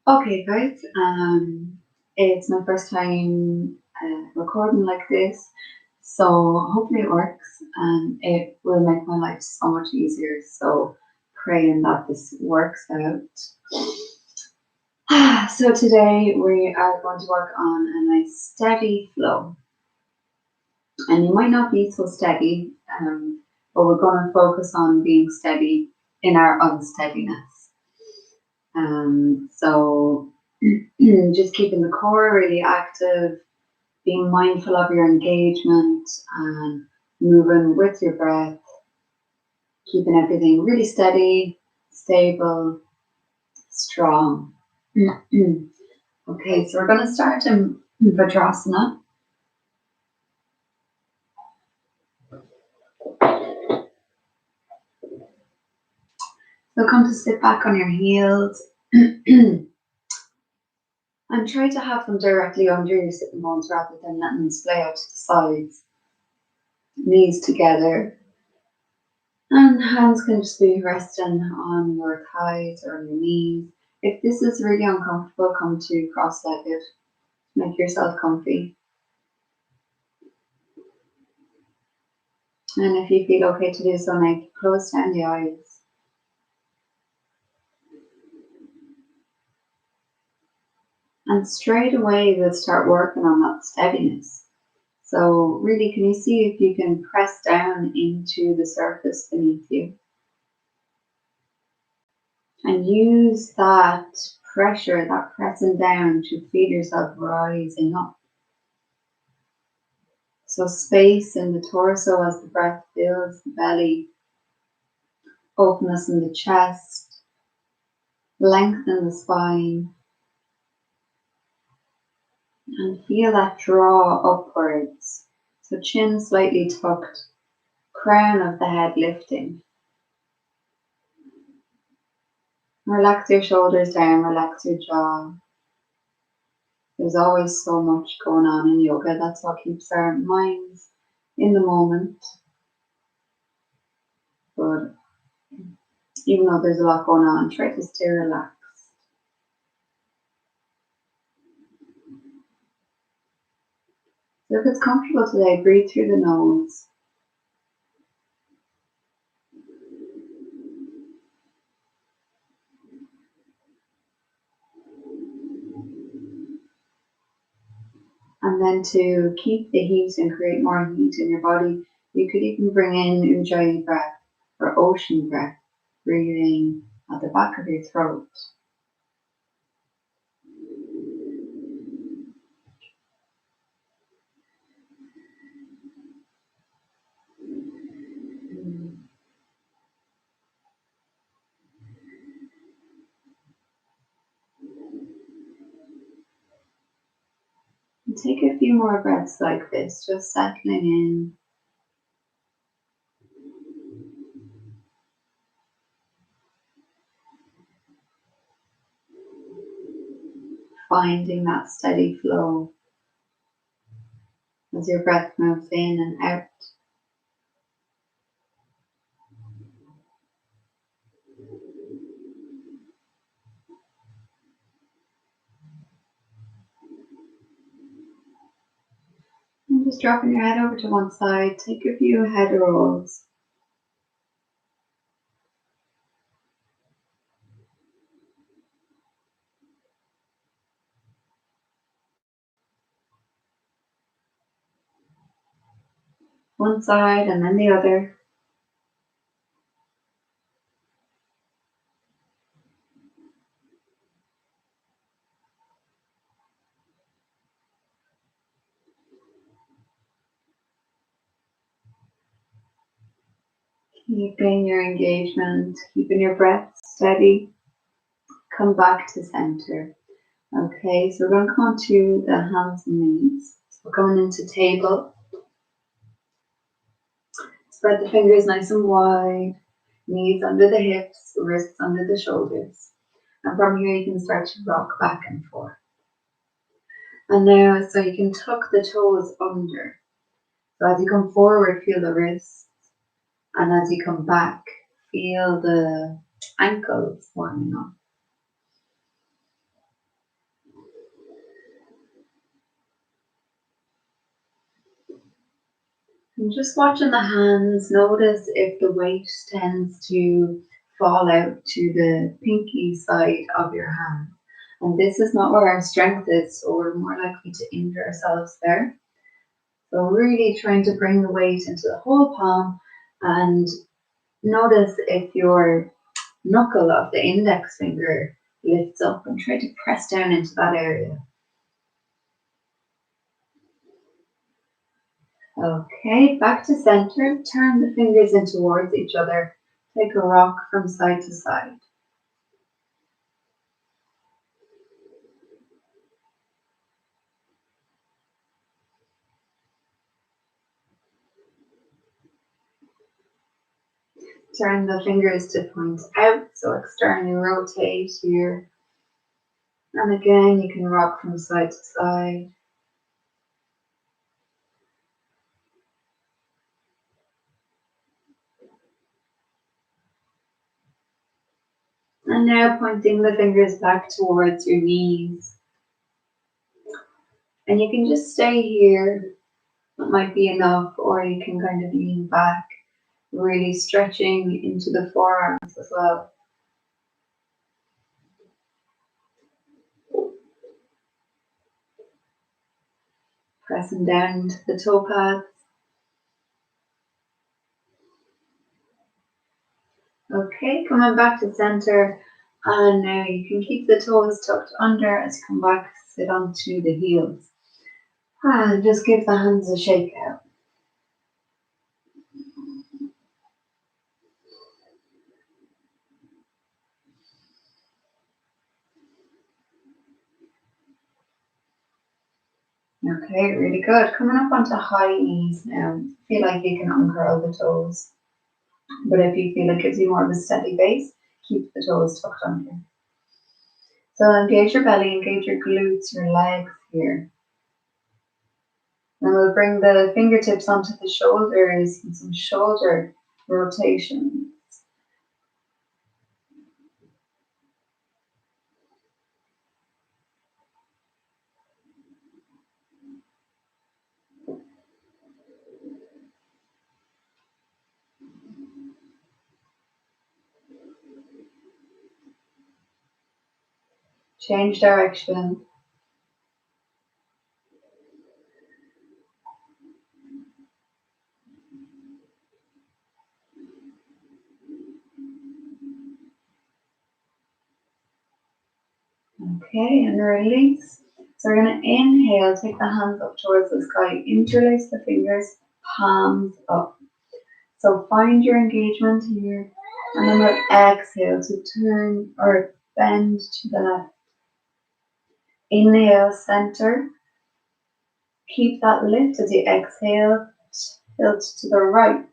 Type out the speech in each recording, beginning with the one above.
Okay, guys. It's my first time recording like this, so hopefully it works and it will make my life so much easier. So praying that this works out. So today we are going to work on a nice steady flow, and you might not be so steady, but we're going to focus on being steady in our unsteadiness. So just keeping the core really active, being mindful of your engagement and moving with your breath, keeping everything really steady, stable, strong. Okay, so we're going to start in Vajrasana. So come to sit back on your heels. And try to have them directly under your sitting bones rather than letting them splay out to the sides. Knees together. And hands can just be resting on your thighs or on your knees. If this is really uncomfortable, come to cross-legged. Make yourself comfy. And if you feel okay to do so, now close down the eyes. And straight away we'll start working on that steadiness. So really, can you see if you can press down into the surface beneath you? And use that pressure, that pressing down to feel yourself rising up. So space in the torso as the breath fills the belly. Openness in the chest. Lengthen the spine. And feel that draw upwards. So chin slightly tucked, crown of the head lifting. Relax your shoulders down, relax your jaw. There's always so much going on in yoga. That's what keeps our minds in the moment. But even though there's a lot going on, try to stay relaxed. So if it's comfortable today, breathe through the nose. And then to keep the heat and create more heat in your body, you could even bring in Ujjayi breath or ocean breath, breathing at the back of your throat. And take a few more breaths like this, just settling in. Finding that steady flow as your breath moves in and out. And just dropping your head over to one side, take a few head rolls. One side and then the other. Keeping your engagement, keeping your breath steady. Come back to center. Okay, so we're going to come on to the hands and knees. So we're coming into table. Spread the fingers nice and wide. Knees under the hips, wrists under the shoulders. And from here you can start to rock back and forth. And now, so you can tuck the toes under. So as you come forward, feel the wrists, and as you come back, feel the ankles warming up. And just watching the hands, notice if the weight tends to fall out to the pinky side of your hand. And this is not where our strength is, so we're more likely to injure ourselves there. So really trying to bring the weight into the whole palm, and notice if your knuckle of the index finger lifts up, and try to press down into that area. Okay, back to center. Turn the fingers in towards each other. Take a rock from side to side. Turn the fingers to point out, so externally rotate here. And again, you can rock from side to side. And now pointing the fingers back towards your knees. And you can just stay here. That might be enough, or you can kind of lean back, really stretching into the forearms as well. Pressing down to the toe pads. Okay, coming back to center, and now you can keep the toes tucked under as you come back, sit onto the heels. And just give the hands a shake out. Okay, really good. Coming up onto high knees now. Feel like you can uncurl the toes. But if you feel it gives you more of a steady base, keep the toes tucked under. So engage your belly, engage your glutes, your legs here. And we'll bring the fingertips onto the shoulders and some shoulder rotation. Change direction. Okay, and release. So we're going to inhale, take the hands up towards the sky, interlace the fingers, palms up. So find your engagement here, and then we'll exhale to turn or bend to the left. Inhale, center. Keep that lift as you exhale, tilt to the right.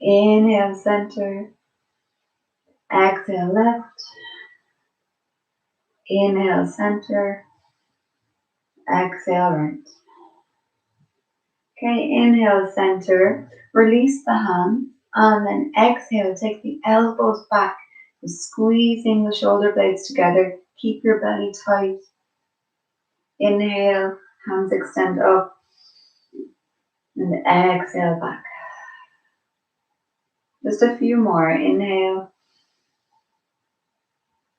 Inhale, center. Exhale, left. Inhale, center. Exhale, right. Okay, inhale, center. Release the hand. And then exhale, take the elbows back, squeezing the shoulder blades together. Keep your belly tight. Inhale, hands extend up. And exhale back. Just a few more. Inhale.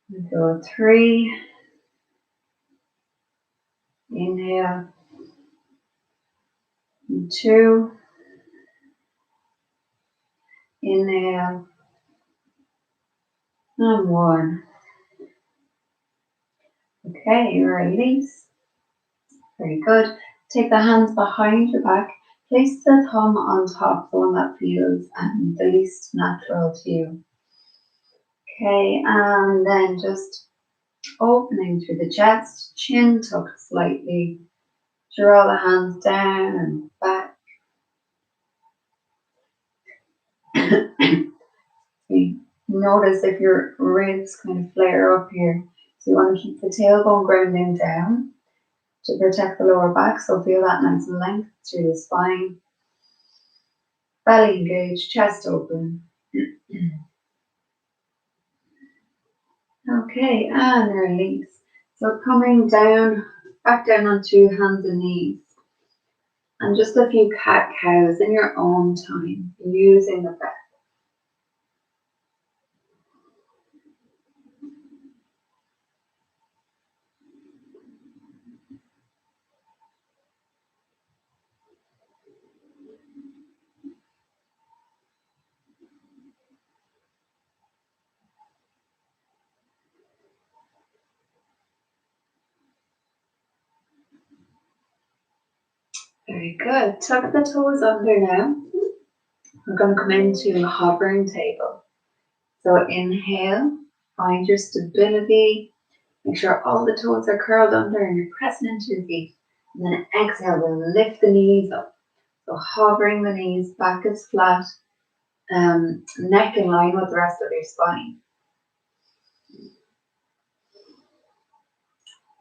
And go 3. Inhale. And 2. Inhale. And 1. Okay, release. Very good. Take the hands behind your back. Place the thumb on top, the one that feels the least natural to you. Okay, and then just opening through the chest, chin tucked slightly. Draw the hands down and back. Notice if your ribs kind of flare up here. So you want to keep the tailbone grounding down. to protect the lower back. So feel that nice length through the spine. Belly engaged, chest open. Okay, and release. So coming down, back down onto hands and knees. And just a few cat cows in your own time, using the breath. Very good. Tuck the toes under now. We're going to come into a hovering table. So inhale, find your stability. Make sure all the toes are curled under and you're pressing into your feet. And then exhale, we'll lift the knees up. So hovering the knees, back is flat, neck in line with the rest of your spine.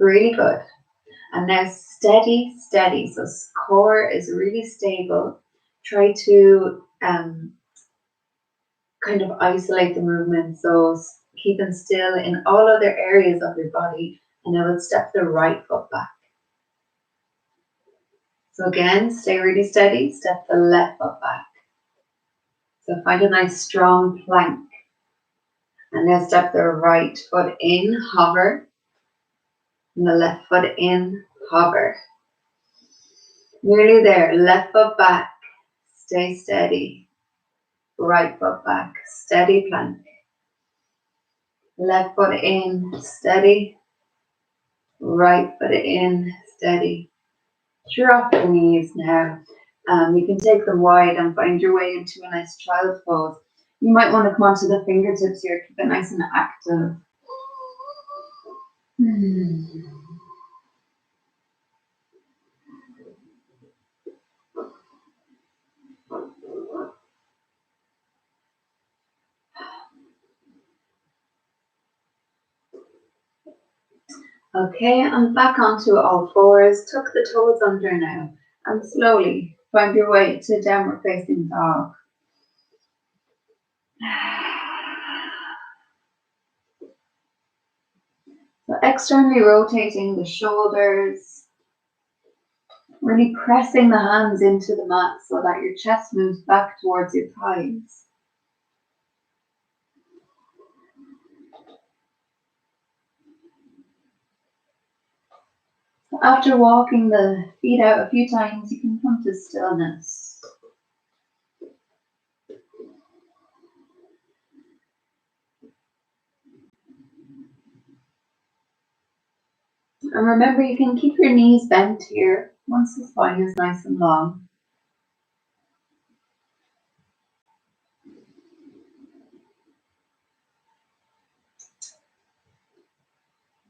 Really good. And now steady, steady. So core is really stable. Try to kind of isolate the movement. So keep them still in all other areas of your body. And I will step the right foot back. So again, stay really steady. Step the left foot back. So find a nice strong plank. And now step the right foot in, hover. And the left foot in, hover. Nearly there. Left foot back. Stay steady. Right foot back. Steady plank. Left foot in. Steady. Right foot in. Steady. Drop the knees now. You can take them wide and find your way into a nice child's pose. You might want to come onto the fingertips here. Keep it nice and active. Okay, and back onto all fours. Tuck the toes under now. And slowly find your way to downward facing dog. So externally rotating the shoulders. Really pressing the hands into the mat so that your chest moves back towards your thighs. After walking the feet out a few times, you can come to stillness. And remember, you can keep your knees bent here once the spine is nice and long.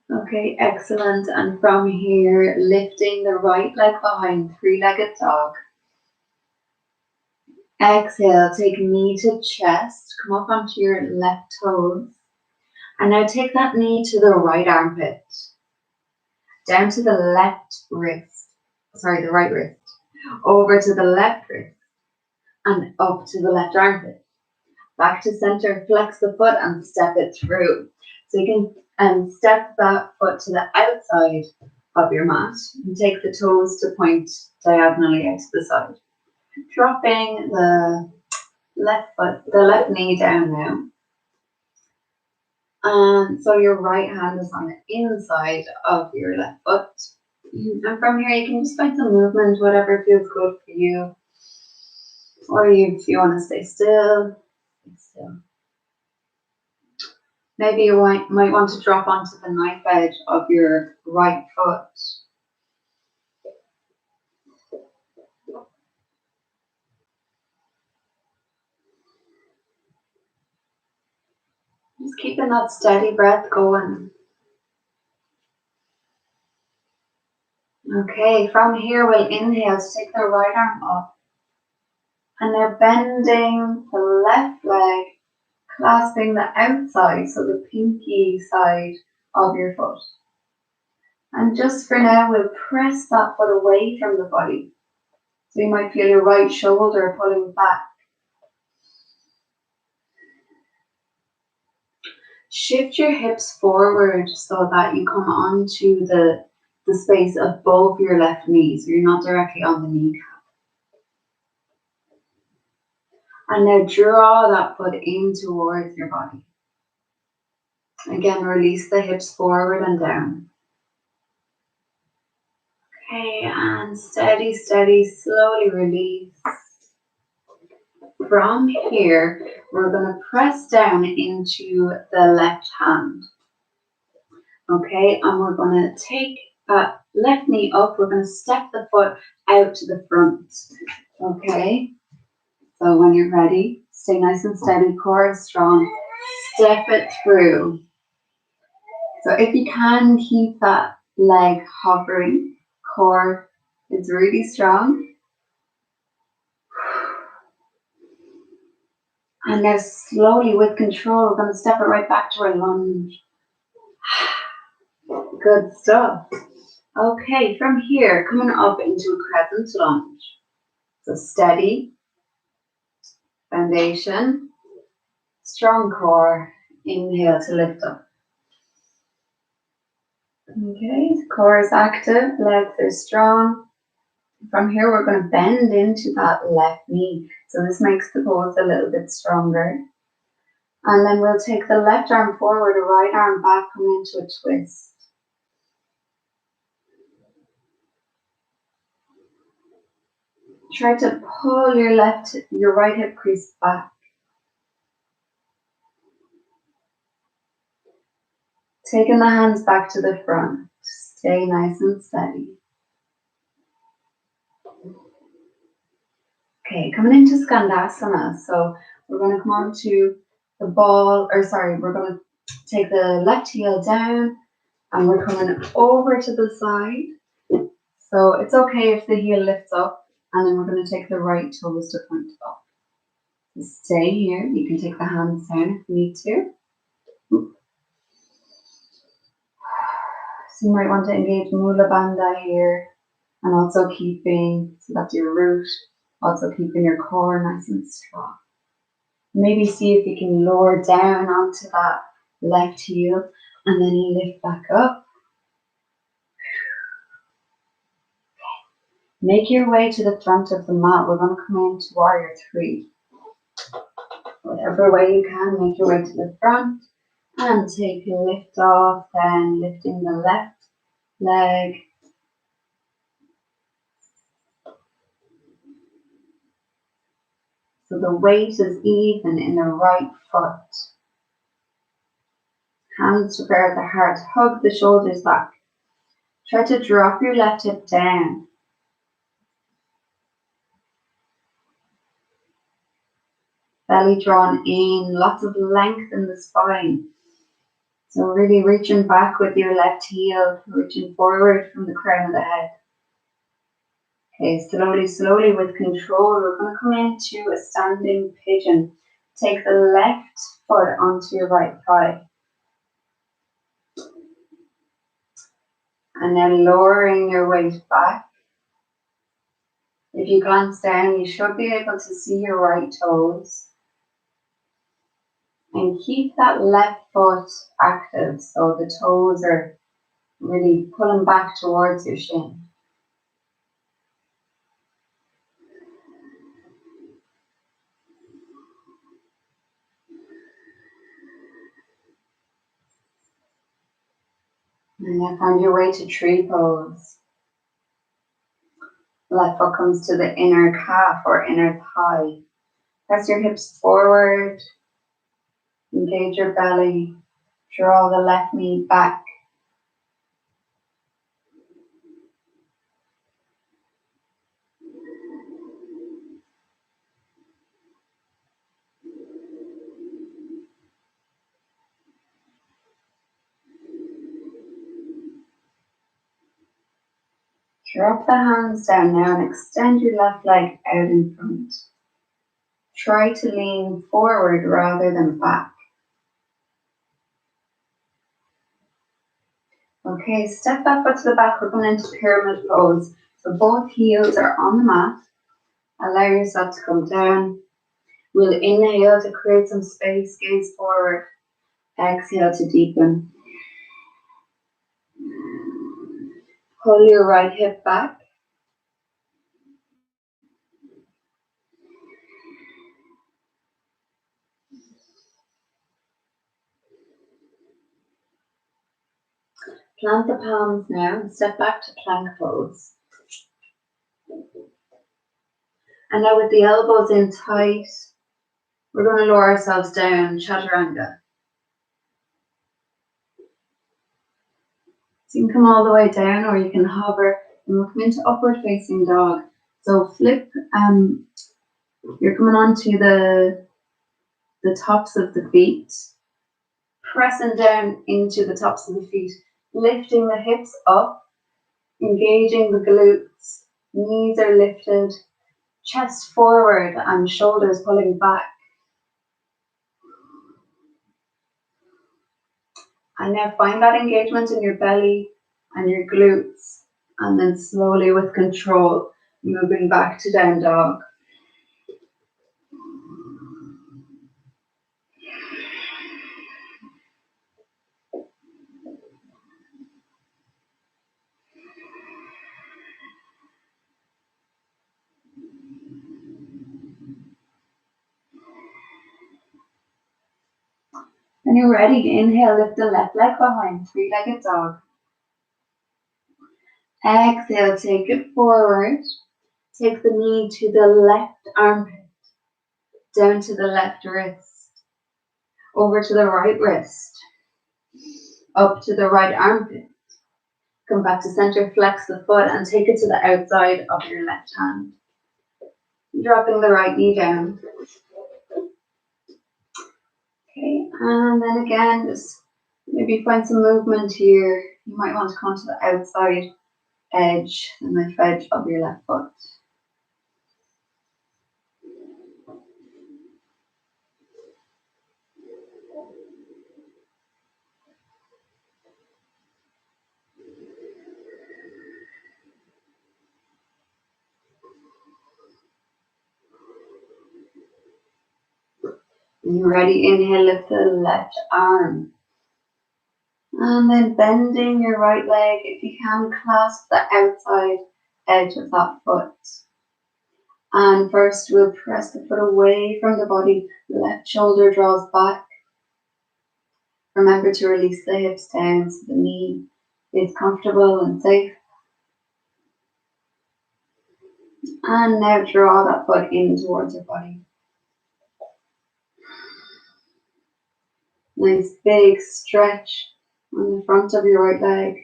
Okay, excellent. And from here, lifting the right leg behind, three-legged dog. Exhale, take knee to chest, come up onto your left toes. And now take that knee to the right armpit, down to the left wrist, the right wrist, over to the left wrist, and up to the left armpit. Back to center, flex the foot and step it through. So you can step that foot to the outside of your mat and take the toes to point diagonally out to the side. Dropping the left knee down now. And so your right hand is on the inside of your left foot. And from here you can just find some movement, whatever feels good for you. Or if you want to stay still, stay still. Maybe you might want to drop onto the knife edge of your right foot. Just keeping that steady breath going. Okay, from here we'll inhale to take the right arm up. And now bending the left leg, clasping the outside, so the pinky side of your foot. And just for now, we'll press that foot away from the body. So you might feel your right shoulder pulling back. Shift your hips forward so that you come onto the space above your left knee, so you're not directly on the kneecap. And now draw that foot in towards your body. Again, release the hips forward and down. Okay, and steady, steady, slowly release. From here, we're going to press down into the left hand. Okay, and we're going to take that left knee up. We're going to step the foot out to the front. Okay, so when you're ready, stay nice and steady, core is strong. Step it through. So if you can, keep that leg hovering. Core is really strong. And now slowly, with control, we're going to step it right back to our lunge. Good stuff. Okay, from here, coming up into a crescent lunge. So steady, foundation, strong core. Inhale to lift up. Okay, core is active, legs are strong. From here, we're going to bend into that left knee. So this makes the pose a little bit stronger. And then we'll take the left arm forward, the right arm back, come into a twist. Try to pull your right hip crease back. Taking the hands back to the front. Stay nice and steady. Okay, coming into Skandasana. So we're going to come on to the ball, we're going to take the left heel down and we're coming over to the side. So it's okay if the heel lifts up, and then we're going to take the right toes to point up. So stay here. You can take the hands down if you need to. So you might want to engage Mula Bandha here, and also keeping, so that's your root, also keeping your core nice and strong. Maybe see if you can lower down onto that left heel and then lift back up. Make your way to the front of the mat. We're going to come into Warrior 3. Whatever way you can, make your way to the front and take a lift off, then lifting the left leg. So the weight is even in the right foot. Hands to prayer at the heart. Hug the shoulders back. Try to drop your left hip down. Belly drawn in, lots of length in the spine. So really reaching back with your left heel, reaching forward from the crown of the head. Okay, slowly, slowly with control, we're going to come into a standing pigeon. Take the left foot onto your right thigh. And then lowering your weight back. If you glance down, you should be able to see your right toes. And keep that left foot active, so the toes are really pulling back towards your shin. And then find your way to tree pose. Left foot comes to the inner calf or inner thigh. Press your hips forward. Engage your belly. Draw the left knee back. Drop the hands down now and extend your left leg out in front. Try to lean forward rather than back. Okay, step that foot to the back. We're going into pyramid pose. So both heels are on the mat. Allow yourself to come down. We'll inhale to create some space, gaze forward. Exhale to deepen. Pull your right hip back. Plant the palms now and step back to plank pose. And now with the elbows in tight, we're going to lower ourselves down, chaturanga. So you can come all the way down or you can hover and we'll come into upward facing dog. So flip, you're coming onto the tops of the feet, pressing down into the tops of the feet, lifting the hips up, engaging the glutes, knees are lifted, chest forward and shoulders pulling back. And now find that engagement in your belly and your glutes, and then slowly with control, moving back to down dog. When you're ready, inhale, lift the left leg behind, three-legged dog. Exhale, take it forward. Take the knee to the left armpit, down to the left wrist, over to the right wrist, up to the right armpit. Come back to center, flex the foot and take it to the outside of your left hand. Dropping the right knee down. Okay, and then again, just maybe find some movement here. You might want to come to the outside edge, the knife edge of your left foot. When you're ready, inhale, lift the left arm. And then bending your right leg, if you can, clasp the outside edge of that foot. And first we'll press the foot away from the body, the left shoulder draws back. Remember to release the hips down so the knee is comfortable and safe. And now draw that foot in towards your body. Nice big stretch on the front of your right leg.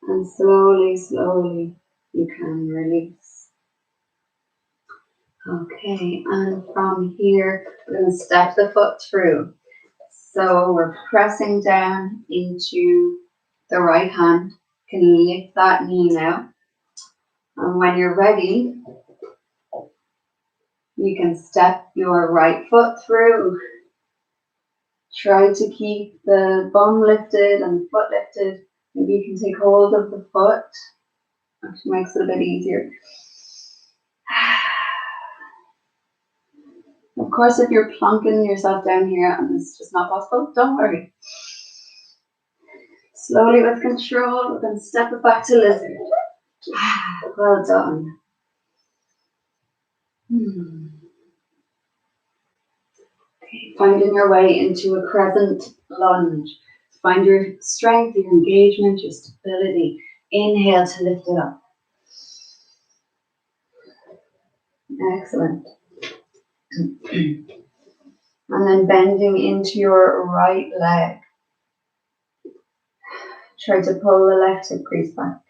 And slowly, slowly you can release. Okay, and from here, we're going to step the foot through. So we're pressing down into the right hand. You can lift that knee now. And when you're ready, you can step your right foot through. Try to keep the bum lifted and the foot lifted. Maybe you can take hold of the foot. Actually makes it a bit easier. Of course, if you're plonking yourself down here and it's just not possible, don't worry. Slowly with control, we're going to step it back to lizard. Well done. Okay, finding your way into a crescent lunge. Find your strength, your engagement, your stability. Inhale to lift it up. Excellent. And then bending into your right leg. Try to pull the left hip crease back.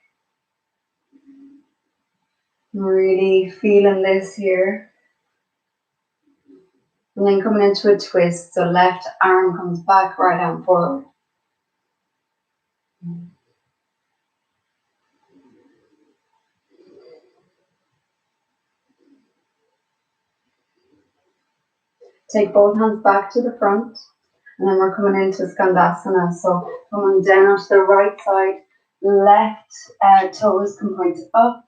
Really feeling this here. And then coming into a twist. So left arm comes back, right arm forward. Take both hands back to the front, and then we're coming into Skandasana. So coming down onto the right side, left toes can point up.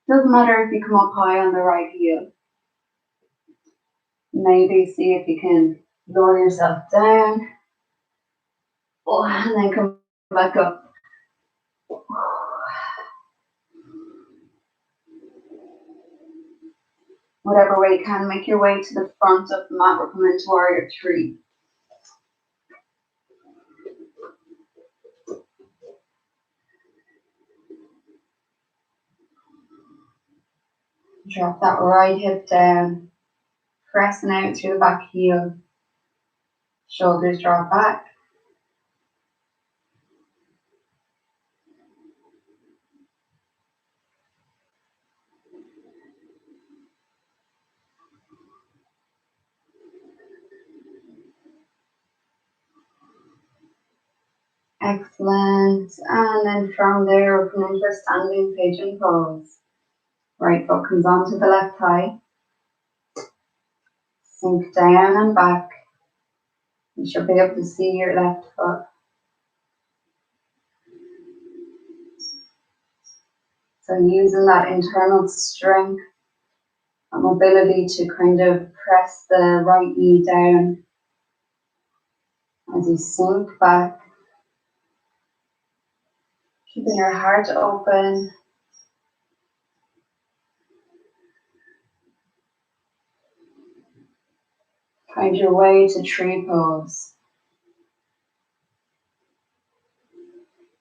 Doesn't matter if you come up high on the right heel. Maybe see if you can lower yourself down. Oh, and then come back up. Whatever way you can, make your way to the front of the mat. We're coming to warrior three. Drop that right hip down, pressing out through the back heel. Shoulders drop back. Excellent. And then from there, we're coming into a standing pigeon pose. Right foot comes onto the left thigh. Sink down and back. You should be able to see your left foot. So using that internal strength and mobility to kind of press the right knee down as you sink back. Keeping your heart open. Find your way to tree pose.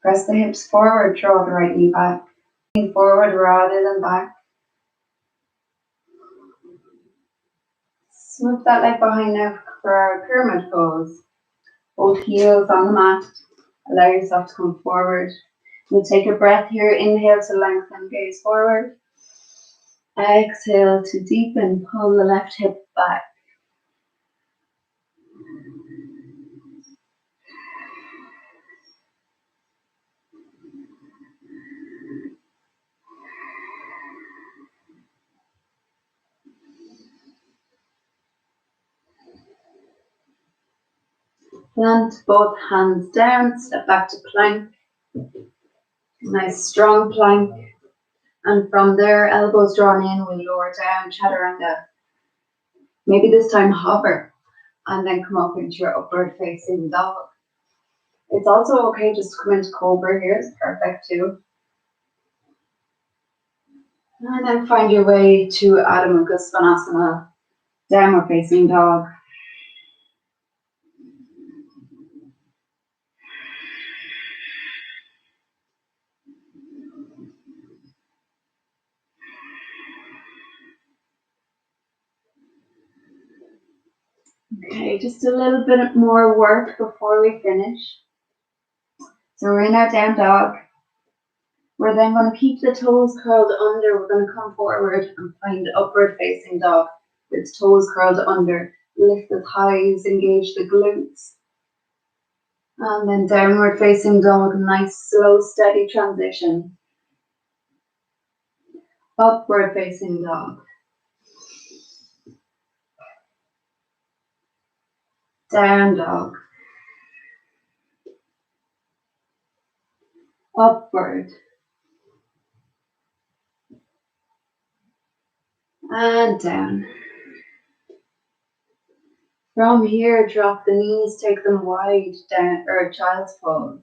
Press the hips forward, draw the right knee back. Lean forward rather than back. Smooth that leg behind now for our pyramid pose. Both heels on the mat. Allow yourself to come forward. We'll take a breath here. Inhale to lengthen, gaze forward. Exhale to deepen, pull the left hip back. Plant both hands down, step back to plank. Nice strong plank. And from there, elbows drawn in, we lower down, chaturanga. Maybe this time hover, and then come up into your upward facing dog. It's also okay just to come into cobra here, it's perfect too. And then find your way to Adho Mukha Svanasana, downward facing dog. Okay, just a little bit more work before we finish. So we're in our down dog. We're then going to keep the toes curled under. We're going to come forward and find upward facing dog with toes curled under. Lift the thighs, engage the glutes. And then downward facing dog, nice slow steady transition. Upward facing dog. Down dog. Upward. And down. From here, drop the knees, take them wide down, or child's pose.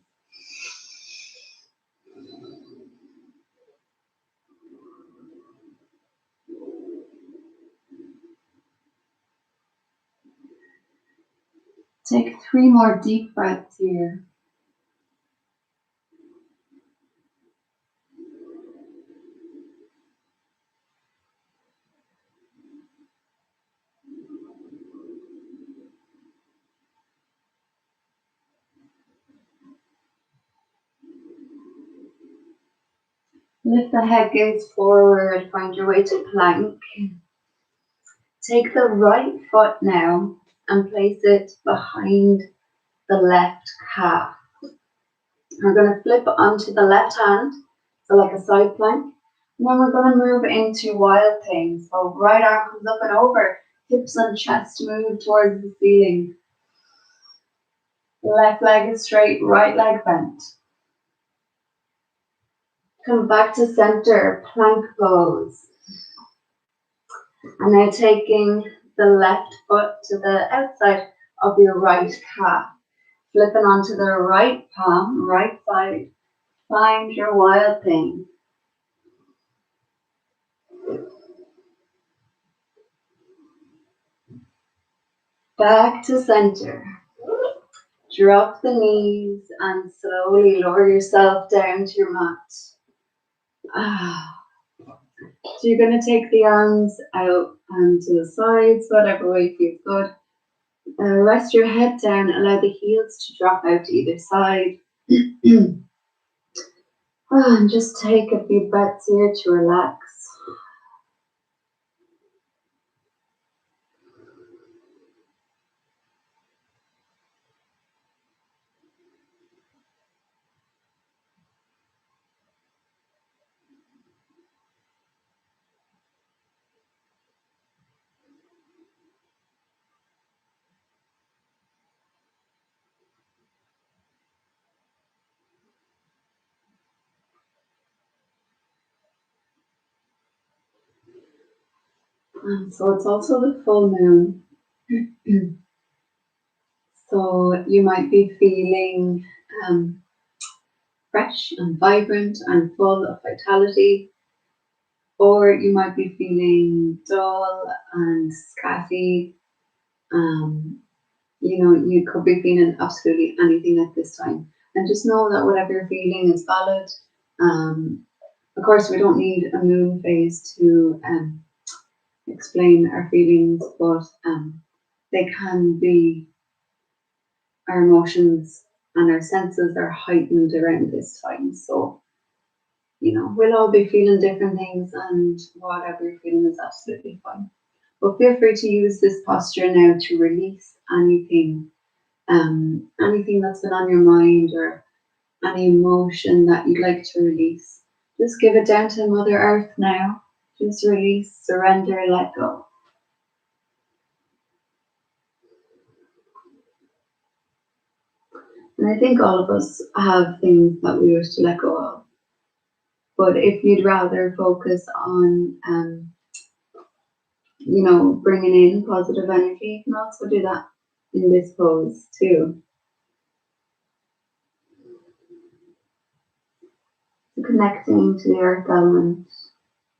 Take 3 more deep breaths here. Lift the head gaze forward, find your way to plank. Take the right foot now and place it behind the left calf. We're going to flip onto the left hand, so like a side plank. And then we're going to move into wild thing. So right arm comes up and over, Hips and chest move towards the ceiling. Left leg is straight, right leg bent. Come back to center, plank pose. And now taking the left foot to the outside of your right calf. Flipping onto the right palm, right side. Find your wild thing. Back to center. Drop the knees and slowly lower yourself down to your mat. So you're going to take the arms out and to the sides, whatever way feels good. Rest your head down, allow the heels to drop out to either side. And just take a few breaths here to relax. And so it's also the full moon. So you might be feeling fresh and vibrant and full of vitality, or you might be feeling dull and scatty. You could be feeling absolutely anything at this time. And just know that whatever you're feeling is valid. Of course, we don't need a moon phase to explain our feelings, but they can be, our emotions and our senses are heightened around this time. So, we'll all be feeling different things, and whatever you're feeling is absolutely fine. But feel free to use this posture now to release anything that's been on your mind or any emotion that you'd like to release. Just give it down to Mother Earth now. Just release, surrender, let go. And I think all of us have things that we wish to let go of. But if you'd rather focus on, bringing in positive energy, you can also do that in this pose too. So connecting to the earth element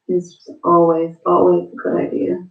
is always a good idea.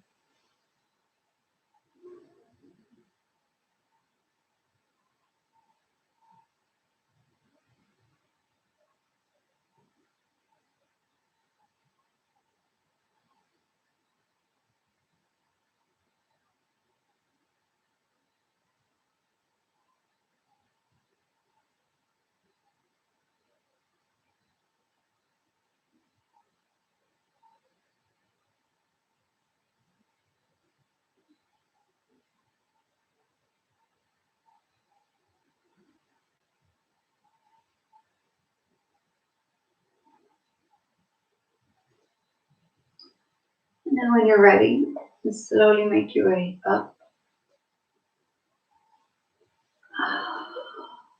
And then when you're ready, just slowly make your way up.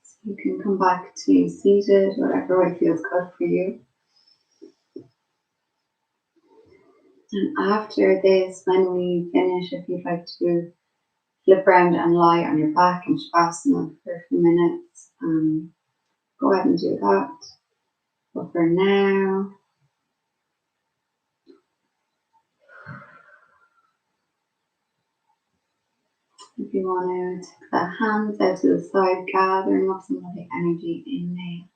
So you can come back to seated, whatever way feels good for you. And after this, when we finish, if you'd like to flip around and lie on your back in Shavasana for a few minutes, go ahead and do that. But for now, if you want to take the hands out to the side, gathering up some of the energy, inhale.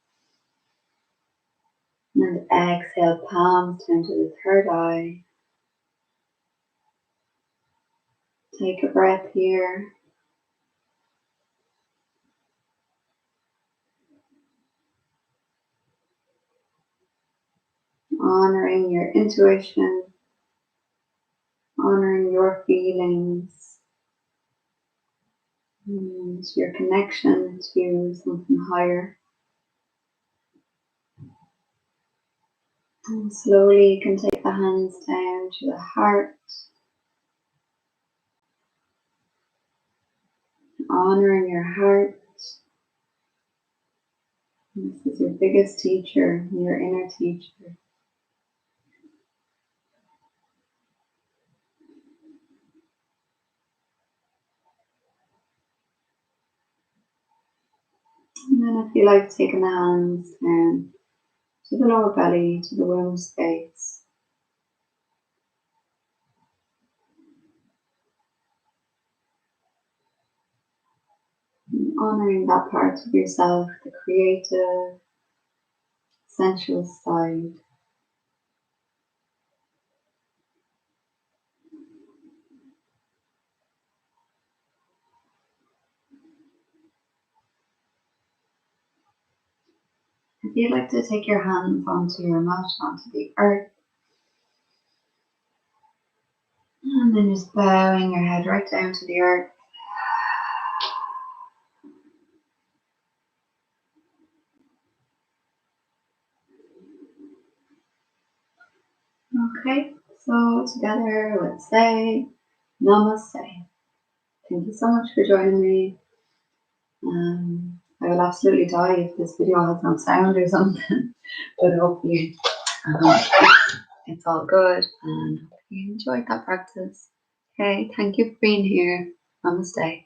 And exhale, palms turn to the third eye. Take a breath here. Honoring your intuition, honoring your feelings, and your connection to something higher. And slowly you can take the hands down to the heart. honoring your heart. This is your biggest teacher, your inner teacher. And then if you like, taking the hands down to the lower belly, to the womb space. And honoring that part of yourself, the creative, sensuous side. If you'd like to take your hands onto your mat, onto the earth, and then just bowing your head right down to the earth. Okay, so together let's say Namaste. Thank you so much for joining me. I will absolutely die if this video has no sound or something, but hopefully it's all good and hope you enjoyed that practice. Okay, thank you for being here. Namaste.